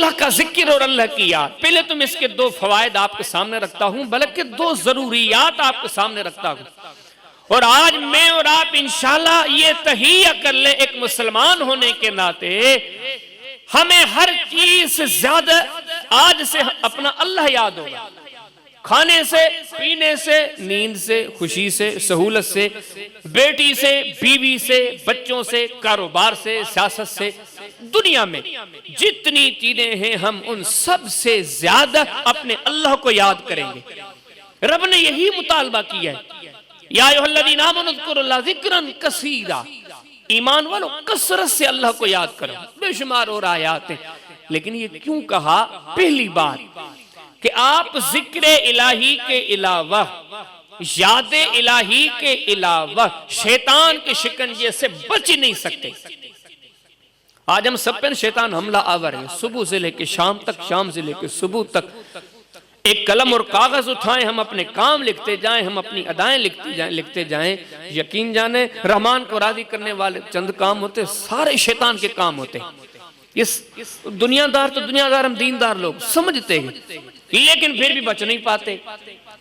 اللہ کا ذکر اور اللہ کی یاد. پہلے تو میں اس کے 2 فوائد آپ کے سامنے رکھتا ہوں، بلکہ 2 ضروریات آپ کے سامنے رکھتا ہوں. اور آج میں اور آپ انشاءاللہ یہ تہیہ کر لیں ایک مسلمان ہونے کے ناطے، ہمیں ہر چیز سے زیادہ آج سے اپنا اللہ یاد ہوگا. کھانے سے، پینے سے، نیند سے، خوشی سے، سہولت سے، بیٹی سے، بیوی سے، بچوں سے، کاروبار سے، سیاست سے، دنیا میں جتنی چیزیں ہیں ہم ان سب سے زیادہ اپنے اللہ کو یاد کریں گے. رب نے یہی مطالبہ کیا ہے، یا ایھا الذین آمنوا اذکروا اللہ ذکرا کثیرا. ایمان والو کثرت سے اللہ کو یاد کرو. بے شمار اور آیات ہیں، لیکن یہ کیوں کہا؟ پہلی بات کہ آپ ذکر الہی کے علاوہ، یاد الہی کے علاوہ شیطان کے شکنجے سے بچ نہیں سکتے. آج ہم سب پر شیطان حملہ آور ہے، صبح سے لے کے شام تک، شام سے لے کے صبح تک. ایک قلم اور کاغذ اٹھائیں، ہم اپنے کام لکھتے جائیں، ہم اپنی ادائیں لکھتے جائیں. یقین جانیں رحمان کو راضی کرنے والے چند کام ہوتے، سارے شیطان کے کام ہوتے. اس دنیا دار تو دنیا دار، ہم دیندار لوگ سمجھتے ہیں، لیکن پھر بھی بچ نہیں پاتے.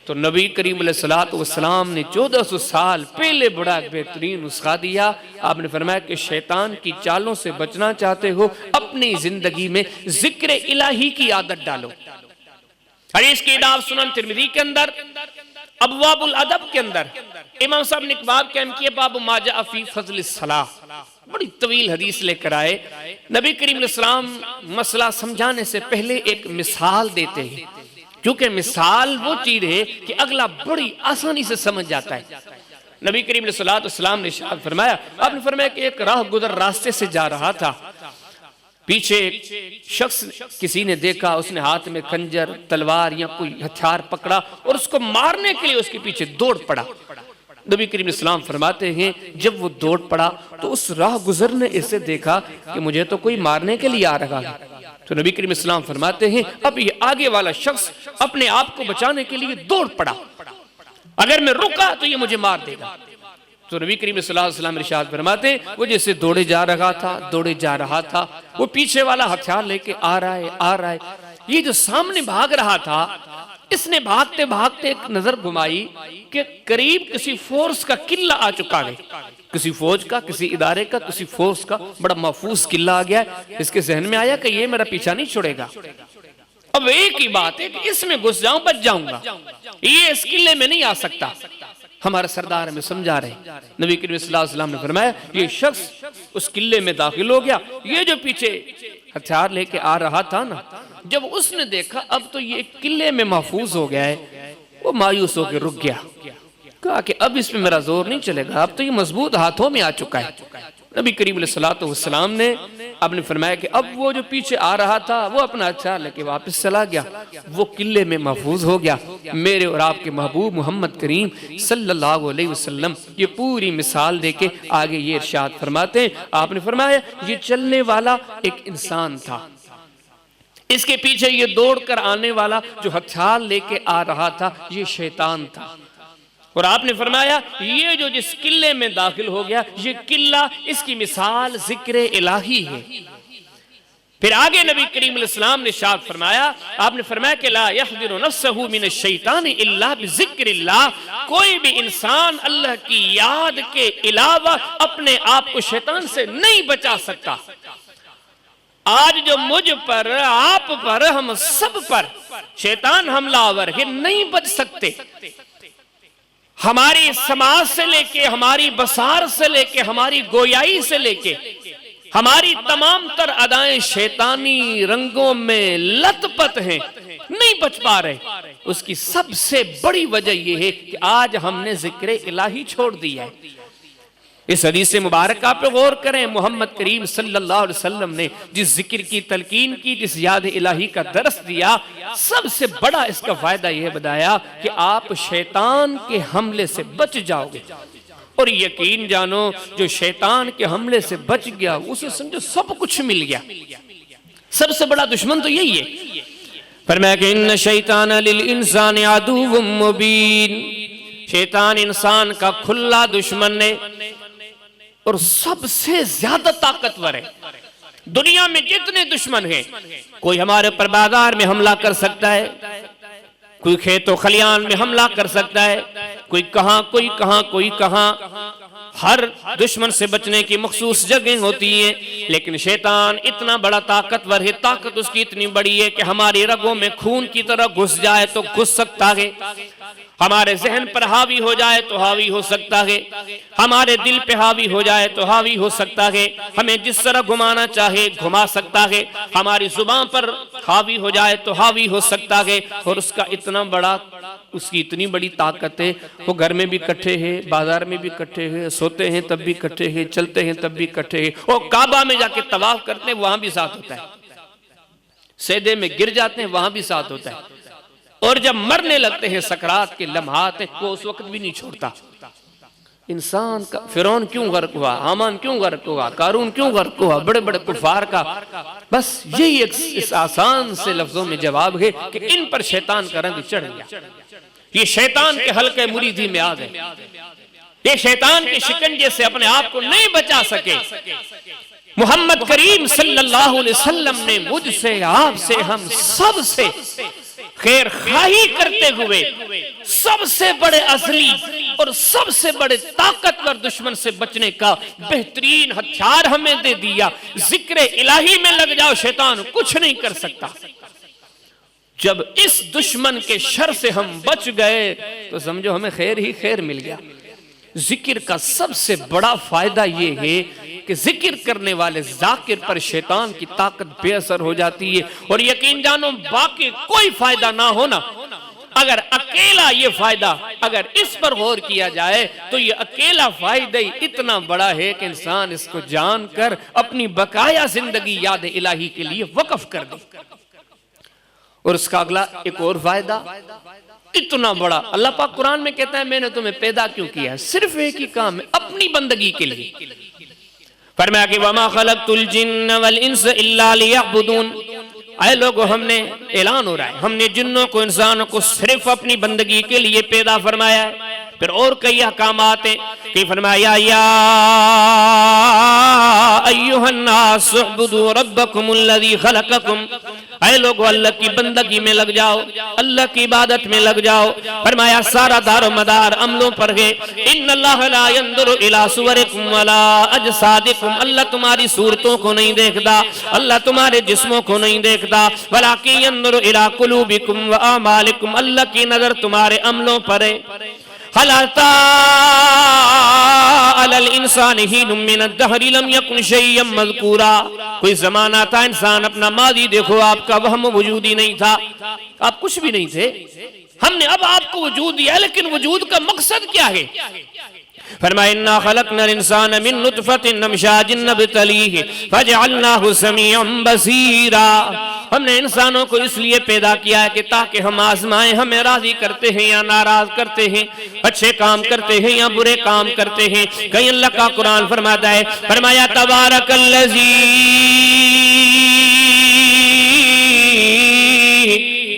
تو نبی کریم علیہ السلام نے 1400 سال پہلے بڑا بہترین نسخہ دیا. آپ نے فرمایا کہ شیطان کی چالوں سے بچنا چاہتے ہو، اپنی زندگی میں ذکر الہی کی عادت ڈالو. حدیث کی کتاب سنن ترمذی کے اندر ابواب الادب کے اندر امام صاحب نے ایک باب قائم کیا، باب ما جاء فی فضل الصلاۃ. بڑی طویل حدیث لے کر آئے. نبی کریم علیہ السلام مسئلہ سمجھانے سے پہلے ایک مثال دیتے ہیں، کیونکہ مثال وہ چیز ہے کہ اگلا بڑی آسانی سے سمجھ جاتا ہے. نبی کریم علیہ السلام نے ارشاد فرمایا، آپ نے فرمایا کہ ایک راہ گزر راستے سے جا رہا تھا. پیچھے ایک شخص کسی نے دیکھا، اس نے ہاتھ میں خنجر، تلوار یا کوئی ہتھیار پکڑا اور اس کو مارنے کے لیے اس کے پیچھے دوڑ پڑا. نبی کریم علیہ السلام فرماتے ہیں جب وہ دوڑ پڑا تو اس راہ گزر نے اسے دیکھا کہ مجھے تو کوئی مارنے کے لیے آ رہا ہے. تو نبی کریم علیہ السلام فرماتے ہیں اب یہ آگے والا شخص اپنے آپ کو بچانے کے لیے دوڑ پڑا، اگر میں رکا تو یہ مجھے مار دے گا. تو نبی کریم صلی اللہ علیہ وسلم ارشاد فرماتے ہیں وہ جیسے دوڑے جا رہا تھا، وہ پیچھے والا ہتھیار لے کے آ رہا ہے. یہ جو سامنے بھاگ رہا تھا، اس نے بھاگتے بھاگتے ایک نظر گھمائی کہ قریب کسی فورس کا قلعہ آ چکا ہے، کسی فوج کا، کسی ادارے کا، کسی فورس کا بڑا محفوظ قلعہ آ گیا ہے. اس کے ذہن میں آیا کہ یہ میرا پیچھا نہیں چھوڑے گا. اب ایک ہی بات ہے کہ اس میں گھس جاؤں بچ جاؤں گا، یہ اس قلعے میں نہیں آ سکتا. ہمارا سردار ہمیں سمجھا رہے ہیں. نبی کریم صلی اللہ علیہ وسلم نے فرمایا یہ شخص اس قلعے میں داخل ہو گیا. یہ جو پیچھے ہتھیار لے کے آ رہا تھا نا، جب اس نے دیکھا اب تو یہ قلعے میں محفوظ ہو گیا ہے، وہ مایوس ہو کے رک گیا. کہا کہ اب اس میں میرا زور نہیں چلے گا، اب تو یہ مضبوط ہاتھوں میں آ چکا ہے. نبی کریم علیہ السلام نے آپ نے فرمایا کہ اب وہ جو پیچھے آ رہا تھا وہ اپنا ہتھیار لے کے واپس چلا گیا، وہ قلعے میں محفوظ ہو گیا. میرے اور آپ کے محبوب محمد کریم صلی اللہ علیہ وسلم یہ پوری مثال دے کے آگے یہ ارشاد فرماتے ہیں. آپ نے فرمایا یہ چلنے والا ایک انسان تھا، اس کے پیچھے یہ دوڑ کر آنے والا جو ہتھیار لے کے آ رہا تھا یہ شیطان تھا. اور آپ نے فرمایا یہ جو جس قلعے میں داخل ہو گیا یہ قلعہ، اس کی مثال ذکر الہی ہے. پھر آگے نبی کریم علیہ السلام نے ارشاد فرمایا، آپ نے فرمایا کہ لا يحذر نفسه من الشیطان الا بذکر اللہ. کوئی بھی انسان اللہ کی یاد کے علاوہ اپنے آپ کو شیطان سے نہیں بچا سکتا. آج جو مجھ پر، آپ پر، ہم سب پر شیطان حملہ آور ہے، نہیں بچ سکتے. ہماری سماج سے لے کے، ہماری بصار سے لے کے، ہماری گویائی سے لے کے ہماری تمام تر ادائیں شیطانی رنگوں میں لت پت ہیں، نہیں بچ پا رہے. اس کی سب سے بڑی وجہ یہ ہے کہ آج ہم نے ذکر الہی چھوڑ دیا ہے. اس حدیث مبارکہ پہ غور کریں. محمد کریم صلی اللہ علیہ وسلم نے جس ذکر کی تلقین کی، جس یاد الہی کا درس دیا، سب سے بڑا اس کا فائدہ یہ بتایا کہ آپ شیطان کے حملے سے بچ جاؤ گے. اور یقین جانو جو شیطان کے حملے سے بچ گیا اسے سمجھو سب کچھ مل گیا. سب سے بڑا دشمن تو یہی ہے. فرمایا کہ ان شیطان للانسان عدو مبین. شیطان انسان کا کھلا دشمن ہے اور سب سے زیادہ طاقتور ہے. دنیا میں جتنے دشمن ہیں، کوئی ہمارے پر بازار میں حملہ کر سکتا ہے، کوئی کھیت و خلیان میں حملہ کر سکتا ہے، کوئی کہاں کوئی کہاں کوئی کہاں، ہر دشمن سے بچنے کی مخصوص جگہیں ہوتی ہیں، لیکن شیطان اتنا بڑا طاقتور ہے، طاقت اس کی اتنی بڑی ہے کہ ہماری رگوں میں خون کی طرح گھس جائے تو گھس سکتا ہے، ہمارے ذہن پر حاوی ہو جائے تو حاوی ہو سکتا ہے، ہمارے دل پہ حاوی ہو جائے تو حاوی ہو سکتا ہے، ہمیں جس طرح گھمانا چاہے گھما سکتا ہے، ہماری زبان پر حاوی ہو جائے تو حاوی ہو سکتا ہے، اور اس کی اتنی بڑی طاقت ہے، وہ گھر میں بھی کٹھے ہیں، بازار میں بھی کٹھے ہیں، سوتے ہیں تب بھی کٹھے ہیں، چلتے ہیں تب بھی کٹھے ہیں، وہ کعبہ میں جا کے طواف کرتے ہیں وہاں بھی ساتھ ہوتا ہے، سجدے میں گر جاتے ہیں وہاں بھی ساتھ ہوتا ہے، اور جب مرنے لگتے ہیں سکرات کے لمحات ہیں وہ اس وقت بھی نہیں چھوڑتا۔ انسان کا فرعون کیوں غرق ہوا، حامان کیوں غرق ہوا، قارون کیوں غرق ہوا، بڑے بڑے کفار کا، بس یہی اس آسان سے لفظوں میں جواب ہے کہ ان پر شیطان کا رنگ چڑھ گیا، یہ شیطان کے حلقے مریدی میں آ گئے، یہ شیطان کے شکنجے سے اپنے آپ کو نہیں بچا سکے۔ محمد کریم صلی اللہ علیہ وسلم نے مجھ سے، آپ سے، ہم سب سے خیر خواہی کرتے ہوئے سب سے بڑے اصلی اور سب سے بڑے طاقتور دشمن سے بچنے کا بہترین ہتھیار ہمیں دے دیا، ذکر الہی میں لگ جاؤ، شیطان کچھ نہیں کر سکتا۔ جب اس دشمن کے شر سے ہم بچ گئے تو سمجھو ہمیں خیر ہی خیر مل گیا۔ ذکر کا سب سے بڑا فائدہ یہ ہے کہ ذکر کرنے والے ذاکر پر شیطان کی طاقت بے اثر ہو جاتی ہے، اور یقین جانو باقی کوئی فائدہ نہ ہونا، اگر اکیلا یہ فائدہ اگر اس پر غور کیا جائے تو یہ اکیلا فائدہ ہی اتنا بڑا ہے کہ انسان اس کو جان کر اپنی بقایا زندگی یاد الہی کے لیے وقف کر دے۔ اور اس کا اگلا ایک اور فائدہ اتنا بڑا، اللہ پاک قرآن میں کہتا ہے میں نے تمہیں پیدا کیوں کیا ہے، صرف ایک ہی کام ہے، اپنی بندگی کے لیے۔ فرمایا کہ وَمَا خَلَقْتُ الْجِنَّ وَالْإِنسَ إِلَّا لِيَعْبُدُونَ، اے لوگو ہم نے اعلان ہو رہا ہے، ہم نے جنوں کو انسانوں کو صرف اپنی بندگی کے لیے پیدا فرمایا ہے۔ پھر اور کئی احکامات ہیں کہ فرمایا یا ایھا الناس اعبدوا ربکم الذی خلقکم، اے لوگو اللہ کی بندگی میں لگ جاؤ، اللہ کی عبادت میں لگ جاؤ۔ فرمایا سارا دار و مدار عملوں پر ہے، ان اللہ لا ينظر الى صورکم ولا اجسادکم، اللہ تمہاری صورتوں کو نہیں دیکھتا، اللہ تمہارے جسموں کو نہیں دیکھتا، ولکن ينظر الى قلوبکم واعمالکم، اللہ کی نظر تمہارے عملوں پر ہے۔ هل أتى على الإنسان حين من الدهر لم يكن شيئا مذكورا، کوئی زمانہ تھا انسان اپنا ماضی دیکھو آپ کا وہم وجود ہی نہیں تھا، آپ کچھ بھی نہیں تھے، ہم نے اب آپ کو وجود دیا، لیکن وجود کا مقصد کیا ہے؟ فرمایا انا خلقنا الانسان من نطفة امشاج نبتلیہ فجعلناہ سمیعا بصیرا، ہم نے انسانوں کو اس لیے پیدا کیا ہے کہ تاکہ ہم آزمائیں، ہمیں راضی کرتے ہیں یا ناراض کرتے ہیں، اچھے کام کرتے ہیں یا برے کام کرتے ہیں۔ کہیں اللہ کا قرآن فرماتا ہے، فرمایا تبارک الذی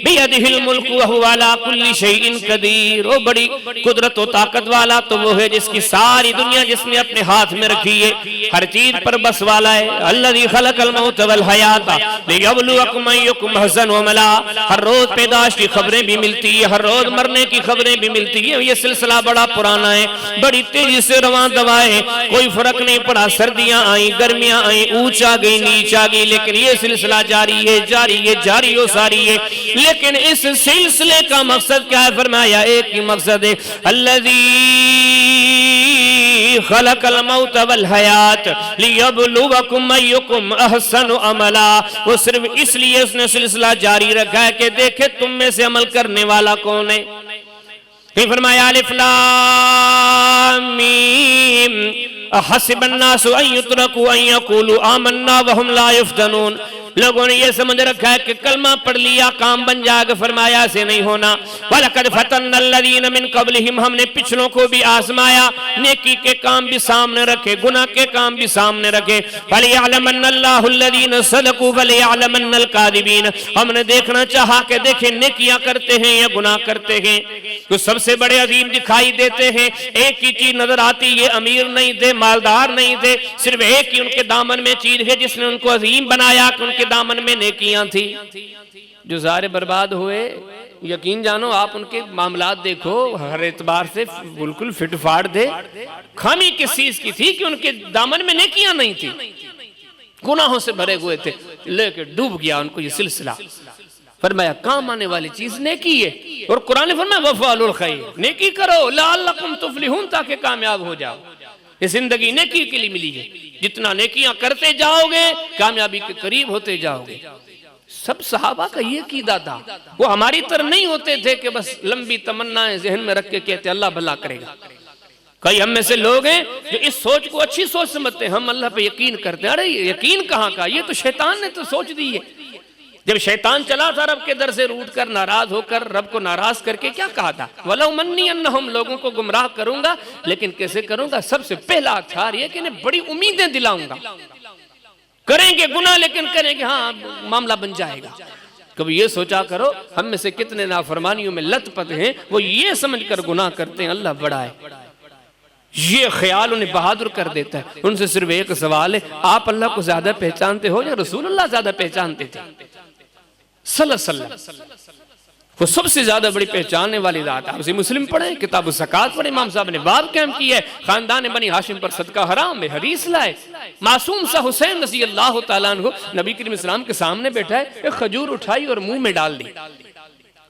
بیدہ الملک وہو علی کل شیء قدیر، وہ بڑی قدرت و طاقت والا تو وہ ہے جس کی ساری دنیا جس نے اپنے ہاتھ میں رکھی ہے، ہر چیز پر بس والا ہے۔ الذی خلق الموت والحیات لیبلوکم ایکم احسن عملا، ہر روز پیدائش کی خبریں بھی ملتی ہے، ہر روز مرنے کی خبریں بھی ملتی ہے، یہ سلسلہ بڑا پرانا ہے، بڑی تیزی سے رواں دوائیں، کوئی فرق نہیں پڑا، سردیاں آئیں گرمیاں آئیں، اونچ آ گئی نیچ آ گئی، لیکن یہ سلسلہ جاری ہے جاری ہے جاری و ساری ہے۔ لیکن اس سلسلے کا مقصد کیا ہے؟ فرمایا ایک ہی مقصد ہے، الذی خلق الموت والحیات لیبلوکم ایکم احسن عملا، وہ صرف اس لیے اس نے سلسلہ جاری رکھا ہے کہ دیکھے تم میں سے عمل کرنے والا کون ہے۔ پھر فرمایا الف لام میم احسب الناس ان یترکوا ان یقولوا آمنا وهم لا یفتنون، لوگوں نے یہ سمجھ رکھا ہے کہ کلمہ پڑھ لیا کام بن جائے گا، فرمایا ایسے نہیں ہونا۔ وَلَقَدْ فَتَنَّا الَّذِينَ مِن قَبْلِهِمْ، ہم نے پچھلوں کو بھی آزمایا، نیکی کے کام بھی سامنے رکھے، گناہ کے کام بھی سامنے رکھے۔ فَلْيَعْلَمَنَّ اللَّهُ الَّذِينَ صَدَقُوا وَلْيَعْلَمَنَّ الْكَاذِبِينَ، ہم نے دیکھنا چاہا کہ دیکھیں نیکیاں کرتے ہیں یا گناہ کرتے ہیں، تو سب سے بڑے عظیم دکھائی دیتے ہیں، ایک ہی چیز نظر آتی، یہ امیر نہیں تھے، مالدار نہیں تھے، صرف ایک ہی ان کے دامن میں چیز ہے جس نے ان کو عظیم بنایا کہ ان کے دامن میں نیکیاں تھی۔ جو سارے برباد ہوئے، یقین جانو آپ ان کے معاملات دیکھو، ہر اعتبار سے بالکل فٹ فاڑ دے، خامی کس چیز کی تھی کہ ان کے دامن میں نیکیاں نہیں تھی، گناہوں سے بھرے ہوئے تھے، لے کے ڈوب گیا ان کو یہ سلسلہ۔ فرمایا کام آنے والی چیز نیکی ہے، اور قرآن نے فرمایا وَفْعَلُوا الْخَيْرَ، نیکی کرو لَعَلَّكُمْ تُفْلِحُونَ تاکہ کامیاب ہو جاؤ۔ یہ زندگی نیکی کے لیے ملی ہے، جتنا نیکیاں کرتے جاؤ گے کامیابی کے قریب ہوتے جاؤ گے۔ سب صحابہ کا یہ عقیدہ تھا، وہ ہماری طرح نہیں ہوتے تھے کہ بس لمبی تمنائیں ذہن میں رکھ کے کہتے اللہ بھلا کرے گا۔ کئی ہم میں سے لوگ ہیں جو اس سوچ کو اچھی سوچ سمجھتے ہیں، ہم اللہ پہ یقین کرتے ہیں، ارے یقین کہاں کا، یہ تو شیطان نے تو سوچ دی ہے۔ جب شیطان چلا تھا رب کے در سے روٹ کر، ناراض ہو کر، رب کو ناراض کر کے کیا کہا تھا؟ وَلَوْمَنِّيَنَّهُمْ، لوگوں کو گمراہ کروں گا، لیکن کیسے کروں گا؟ سب سے پہلا ہتھیار یہ کہ انہیں بڑی امیدیں دلاؤں گا، کریں گے گناہ لیکن کریں گے، ہاں معاملہ بن جائے گا۔ کبھی یہ سوچا کرو ہم میں سے کتنے نافرمانیوں میں لت پت ہیں، وہ یہ سمجھ کر گناہ کرتے ہیں اللہ بڑا ہے، یہ خیال انہیں بہادر کر دیتا ہے۔ ان سے صرف ایک سوال ہے، آپ اللہ کو زیادہ پہچانتے ہو یا رسول اللہ زیادہ پہچانتے تھے صلی اللہ علیہ وسلم؟ وہ سب سے زیادہ بڑی پہچاننے والی ذات ہے۔ آپ سے مسلم پڑھیں، کتاب الزکوٰۃ پڑھیں، امام صاحب نے باب قائم کی ہے، خاندان بنی ہاشم پر صدقہ حرام ہے، حدیث لائے، معصوم سا حسین رضی اللہ تعالیٰ عنہ نبی کریم اسلام کے سامنے بیٹھا ہے، ایک خجور اٹھائی اور منہ میں ڈال دی۔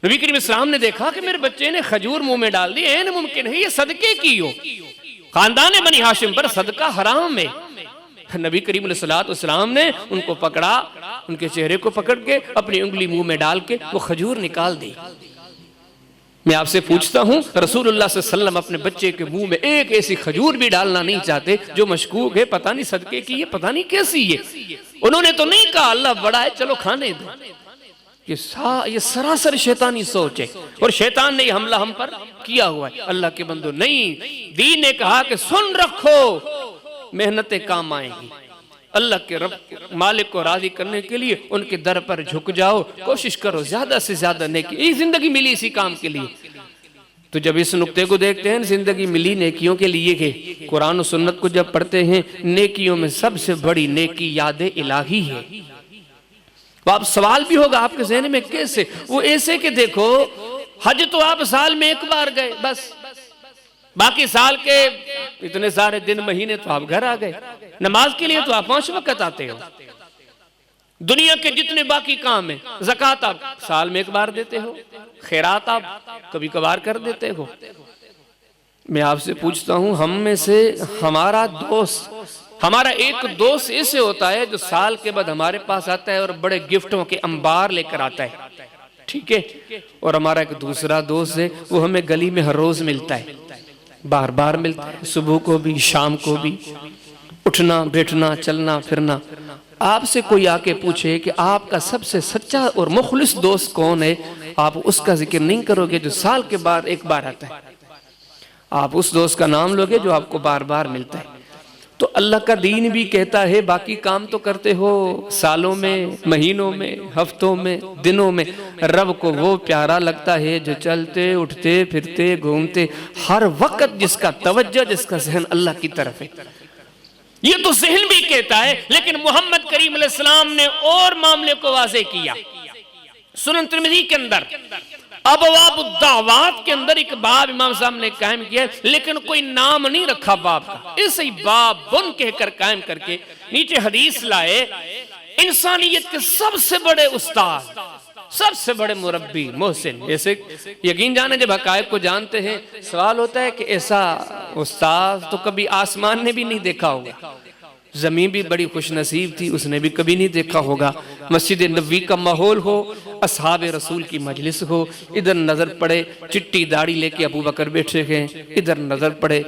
نبی کریم اسلام نے دیکھا کہ میرے بچے نے خجور منہ میں ڈال دی، این ممکن ہے یہ صدقے کی ہو، خاندان بنی ہاشم پر صدقہ حرام ہے۔ نبی کریم علیہ السلام نے ان کو پکڑا، ان کے چہرے کو پکڑ کے اپنی انگلی منہ میں ڈال کے وہ خجور نکال دی۔ میں آپ سے پوچھتا ہوں، رسول اللہ صلی اللہ علیہ وسلم اپنے بچے کے منہ میں ایک ایسی خجور بھی ڈالنا نہیں چاہتے جو مشکوک ہے، پتہ نہیں صدقے کی ہے، پتہ نہیں کیسی ہے۔ انہوں نے تو نہیں کہا اللہ بڑا ہے چلو کھانے دو۔ یہ سراسر شیطانی سوچ ہے، اور شیطان نے یہ حملہ ہم پر کیا ہوا ہے۔ اللہ کے بندو نہیں، دین نے کہا کہ سن رکھو، محنتیں کام آئیں گی، اللہ کے رب مالک کو راضی کرنے کے لیے ان کے در پر جھک جاؤ، کوشش کرو زیادہ سے زیادہ نیکی، یہ زندگی ملی اسی کام کے لیے۔ تو جب اس نقطے کو دیکھتے ہیں زندگی ملی نیکیوں کے لیے کہ قرآن و سنت کو جب پڑھتے ہیں، نیکیوں میں سب سے بڑی نیکی یاد الہی ہے۔ اب سوال بھی ہوگا آپ کے ذہن میں کیسے؟ وہ ایسے کہ دیکھو حج تو آپ سال میں ایک بار گئے بس، باقی سال کے اتنے سارے دن مہینے تو آپ گھر آ گئے، نماز کے لیے تو آپ 5 وقت آتے ہو، دنیا کے جتنے باقی کام ہیں، زکوٰۃ آپ سال میں ایک بار دیتے ہو، خیرات آپ کبھی کبھار کر دیتے ہو۔ میں آپ سے پوچھتا ہوں، ہم میں سے ہمارا ایک دوست ایسے ہوتا ہے جو سال کے بعد ہمارے پاس آتا ہے اور بڑے گفٹوں کے انبار لے کر آتا ہے، ٹھیک ہے، اور ہمارا ایک دوسرا دوست ہے وہ ہمیں گلی میں ہر روز ملتا ہے، بار بار ملتا ہے، صبح کو بھی شام کو بھی، اٹھنا بیٹھنا چلنا پھرنا۔ آپ سے کوئی آ کے پوچھے کہ آپ کا سب سے سچا اور مخلص دوست کون ہے، آپ اس کا ذکر نہیں کرو گے جو سال کے بعد ایک بار آتا ہے، آپ اس دوست کا نام لوگے جو آپ کو بار بار ملتا ہے۔ تو اللہ کا دین بھی کہتا ہے باقی کام تو کرتے ہو سالوں میں، مہینوں میں، ہفتوں میں، دنوں میں، رب کو وہ پیارا لگتا ہے جو چلتے اٹھتے پھرتے گھومتے ہر وقت جس کا توجہ جس کا ذہن اللہ کی طرف ہے۔ یہ تو ذہن بھی کہتا ہے، لیکن محمد کریم علیہ السلام نے اور معاملے کو واضح کیا۔ سنن ترمذی کے اندر ابواب الدعوات کے اندر ایک باب امام صاحب نے قائم کیا، لیکن کوئی نام نہیں رکھا باب کا، اسے باب بن کہہ کر قائم کر کے نیچے حدیث لائے، انسانیت کے سب سے بڑے استاد، سب سے بڑے مربی محسن، ایسے یقین جانے جب حقائق کو جانتے ہیں سوال ہوتا ہے کہ ایسا استاد تو کبھی آسمان نے بھی نہیں دیکھا ہوگا، زمین بھی بڑی خوش نصیب تھی، اس نے بھی کبھی نہیں دیکھا ہوگا مسجد نبوی کا ماحول ہو، اصحاب رسول کی مجلس ہو، ادھر نظر پڑے چٹی داڑھی لے کے ابو بکر بیٹھے ہیں، ادھر نظر پڑے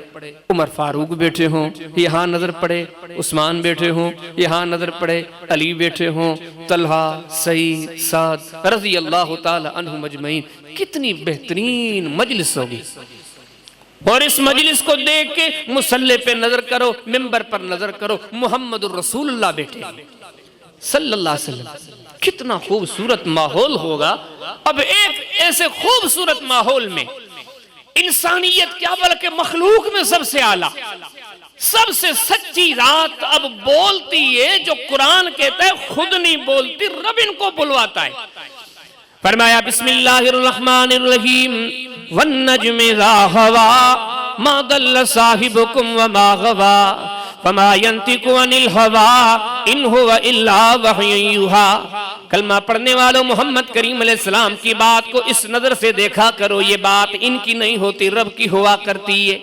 عمر فاروق بیٹھے ہوں، یہاں نظر پڑے عثمان بیٹھے ہوں، یہاں نظر پڑے علی بیٹھے ہوں، طلحہ، سعید، سعد رضی اللہ تعالی عنہم اجمعین، کتنی بہترین مجلس ہوگی۔ اور اس مجلس کو دیکھ کے مصلی پہ نظر کرو، منبر پر نظر کرو، محمد الرسول اللہ بیٹھے صلی اللہ علیہ وسلم، کتنا خوبصورت ماحول ہوگا۔ اب ایک ایسے خوبصورت ماحول میں انسانیت کیا بلکہ مخلوق میں سب سے اعلیٰ، سب سے سچی ذات اب بولتی ہے، جو قرآن کہتا ہے خود نہیں بولتی، رب ان کو بلواتا ہے۔ فرمایا بسم اللہ الرحمن الرحیم والنجم اذا ہوا ما ضل صاحبکم وما غوا فما ينطق عن الهوى ان هو الا وحی یوحی۔ کلمہ پڑھنے والوں محمد کریم علیہ السلام کی بات کو اس نظر سے دیکھا کرو، یہ بات ان کی نہیں ہوتی، رب کی ہوا کرتی ہے۔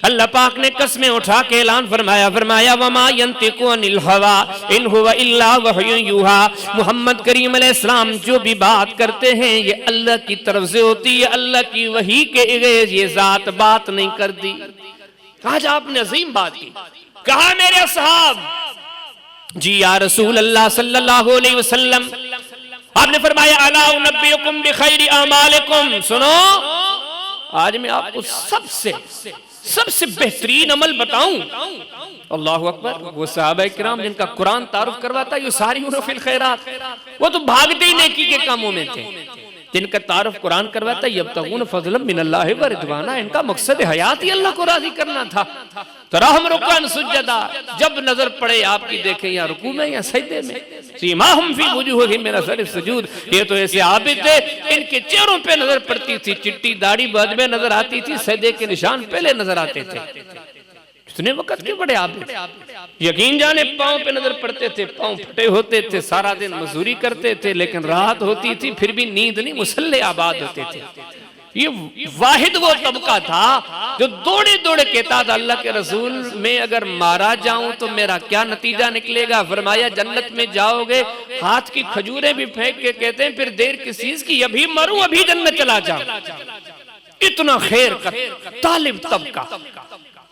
اللہ پاک نے قسمیں اٹھا کے اعلان فرمایا وما ينطق عن الهوى ان هو الا وحی یوحی۔ محمد کریم علیہ السلام جو بھی بات کرتے ہیں یہ اللہ کی طرف سے ہوتی ہے، اللہ کی وحی کے اگیز یہ ذات بات نہیں کرتی۔ آج آپ نے عظیم بات کی، کہا میرے اصحاب جی یا رسول اللہ صلی اللہ علیہ وسلم، آپ نے فرمایا الا انبئکم بخیر اعمالکم، سنو آج میں آپ کو سب سے بہترین عمل بتاؤں۔ اللہ اکبر، وہ صحابہ کرام جن کا قرآن تعارف کرواتا ہے، یہ ساری فی الخیرات، وہ تو بھاگتے ہی نیکی کے کاموں میں تھے، جن کا تعارف قرآن کرواتا ہے یبتغون فضلا من اللہ ورضوانا، ان کا مقصد حیات ہی اللہ کو راضی کرنا تھا۔ تراہم رکعن سجدہ، جب نظر پڑے آپ کی دیکھیں یا رکوع میں یا سجدے میں، سیماہم فی وجوہہم من اثر السجود، یہ تو ایسے عابد تھے ان کے چہروں پہ نظر پڑتی تھی، چٹی داڑھی بعد میں نظر آتی تھی، سجدے کے نشان پہلے نظر آتے تھے۔ اتنے وقت کے بڑے عابد، یقین جانے پاؤں پہ نظر پڑتے تھے، پاؤں پھٹے ہوتے تھے، سارا دن مزدوری کرتے تھے، لیکن رات ہوتی تھی پھر بھی نیند نہیں، مصلی آباد ہوتے تھے۔ یہ واحد وہ طبقہ تھا جو دوڑے دوڑے کہتا تھا اللہ کے رسول میں اگر مارا جاؤں تو میرا کیا نتیجہ نکلے گا؟ فرمایا جنت میں جاؤ گے ہاتھ کی کھجوریں بھی پھینک کے کہتے ہیں پھر دیر کس چیز کی، ابھی مروں ابھی جنت چلا جاؤں۔ اتنا خیر کا طالب طبقہ،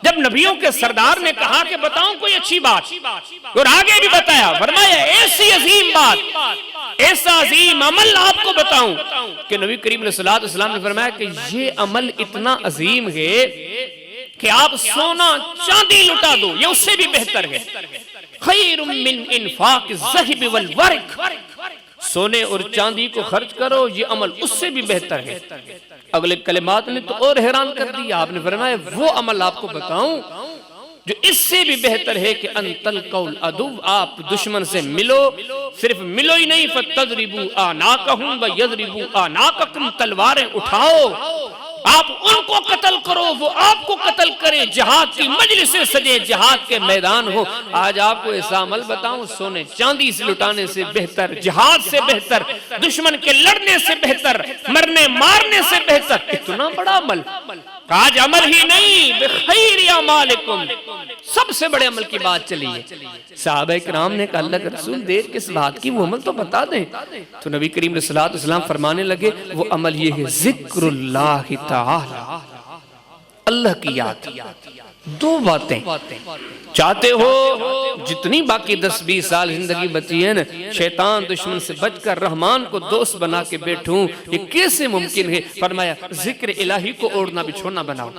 جب نبیوں کے سردار نے کہا کہ بتاؤں کوئی اچھی بات، اور آگے بھی بتایا، فرمایا ایسی عظیم بات، ایسا عظیم عمل آپ کو بتاؤں کہ نبی کریم علیہ السلام نے فرمایا کہ یہ عمل اتنا عظیم ہے کہ آپ سونا چاندی لٹا دو، یہ اس سے بھی بہتر ہے۔ خیر من انفاق الذهب والورق، سونے اور چاندی کو خرچ کرو، یہ عمل اس سے بھی بہتر ہے۔ اگلے کلمات نے تو اور حیران کر دیا، آپ نے فرمایا وہ عمل آپ کو بتاؤں جو اس سے بھی بہتر ہے کہ ان تلقوا العدو، آپ دشمن سے ملو، صرف ملو ہی نہیں، فتضربوا اعناقهم ويضربوا اعناقكم، تلواریں اٹھاؤ، آپ ان کو قتل کرو، وہ آپ کو قتل کرے، جہاد کی مجلس سے سجے، جہاد کے میدان ہو۔ آج آپ کو ایسا عمل بتاؤں، سونے چاندی سے لٹانے سے بہتر، جہاد سے بہتر، دشمن کے لڑنے سے بہتر، مرنے مارنے سے بہتر، اتنا بڑا عمل۔ آج عمل ہی نہیں، بخیر اعمالکم، سب سے بڑے عمل کی بات چلی ہے۔ صحابہ کرام نے کہا اللہ کے رسول دیر کس بات کی، وہ عمل تو بتا دیں۔ تو نبی کریم علیہ السلام فرمانے لگے وہ عمل یہ ہے ذکر اللہ تعالی، اللہ کی یاد۔ دو باتیں چاہتے ہو جتنی باقی 10-20 سال زندگی بچی ہے نا، شیطان دشمن سے بچ کر رحمان کو دوست بنا کے بیٹھوں، یہ کیسے ممکن ہے؟ فرمایا ذکر الہی کو اوڑھنا بچھوڑنا بناؤ۔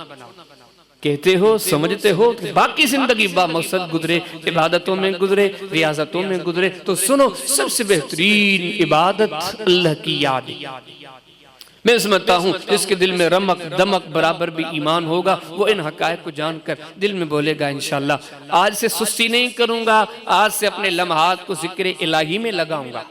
کہتے ہو سمجھتے ہو باقی زندگی با مقصد گزرے، عبادتوں میں گزرے، ریاضتوں میں گزرے، تو سنو سب سے بہترین عبادت اللہ کی یاد۔ میں سمجھتا ہوں جس کے دل میں رمق دمق برابر بھی ایمان ہوگا، وہ ان حقائق کو جان کر دل میں بولے گا انشاءاللہ آج سے سستی نہیں کروں گا، آج سے اپنے لمحات کو ذکر الہی میں لگاؤں گا۔